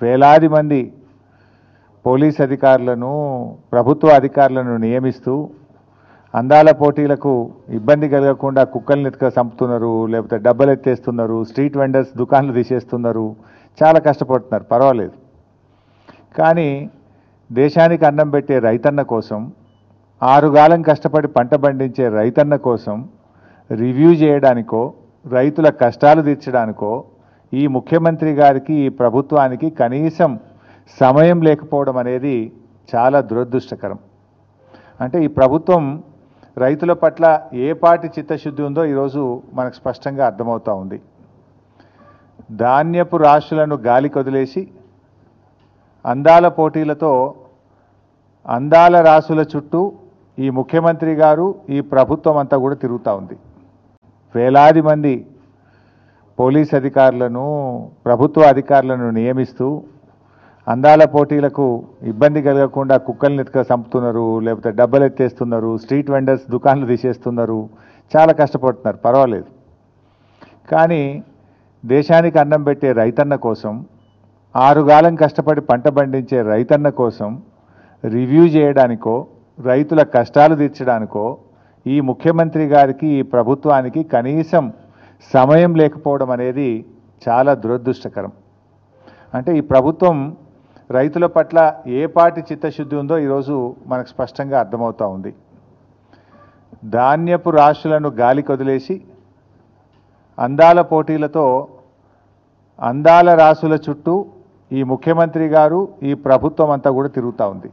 వేలాది మంది పోలీస్ అధికారులను ప్రభుత్వ అధికారులను నియమిస్తూ అందాల పోటీలకు ఇబ్బంది కలగకుండా కుక్కల్ని ఎత్తుక చంపుతున్నారు, లేకపోతే డబ్బలు ఎత్తేస్తున్నారు, స్ట్రీట్ వెండర్స్ దుకాన్లు తీసేస్తున్నారు, చాలా కష్టపడుతున్నారు, పర్వాలేదు. కానీ దేశానికి అన్నం పెట్టే రైతన్న కోసం, ఆరుగాలం కష్టపడి పంట పండించే రైతన్న కోసం రివ్యూ చేయడానికో రైతుల కష్టాలు తీర్చడానికో ఈ ముఖ్యమంత్రి గారికి, ఈ ప్రభుత్వానికి కనీసం సమయం లేకపోవడం అనేది చాలా దురదృష్టకరం. అంటే ఈ ప్రభుత్వం రైతుల పట్ల ఏ పాటి చిత్తశుద్ధి ఉందో ఈరోజు మనకు స్పష్టంగా అర్థమవుతా ఉంది. ధాన్యపు రాశులను గాలికి వదిలేసి అందాల పోటీలతో అందాల రాసుల చుట్టూ ఈ ముఖ్యమంత్రి గారు, ఈ ప్రభుత్వం అంతా కూడా తిరుగుతూ ఉంది. వేలాది మంది పోలీస్ అధికారులను ప్రభుత్వ అధికారులను నియమిస్తూ అందాల పోటీలకు ఇబ్బంది కలగకుండా కుక్కల్ని ఎత్తుక చంపుతున్నారు, లేకపోతే డబ్బలు ఎత్తేస్తున్నారు, స్ట్రీట్ వెండర్స్ దుకాన్లు తీసేస్తున్నారు, చాలా కష్టపడుతున్నారు, పర్వాలేదు. కానీ దేశానికి అన్నం పెట్టే రైతన్న కోసం, ఆరుగాలం కష్టపడి పంట పండించే రైతన్న కోసం రివ్యూ చేయడానికో రైతుల కష్టాలు తీర్చడానికో ఈ ముఖ్యమంత్రి గారికి, ఈ ప్రభుత్వానికి కనీసం సమయం లేకపోవడం అనేది చాలా దురదృష్టకరం. అంటే ఈ ప్రభుత్వం రైతుల పట్ల ఏ పాటి చిత్తశుద్ధి ఉందో ఈరోజు మనకు స్పష్టంగా అర్థమవుతా ఉంది. ధాన్యపు రాశులను గాలికి వదిలేసి అందాల పోటీలతో అందాల రాసుల చుట్టూ ఈ ముఖ్యమంత్రి గారు, ఈ ప్రభుత్వం అంతా కూడా తిరుగుతూ ఉంది.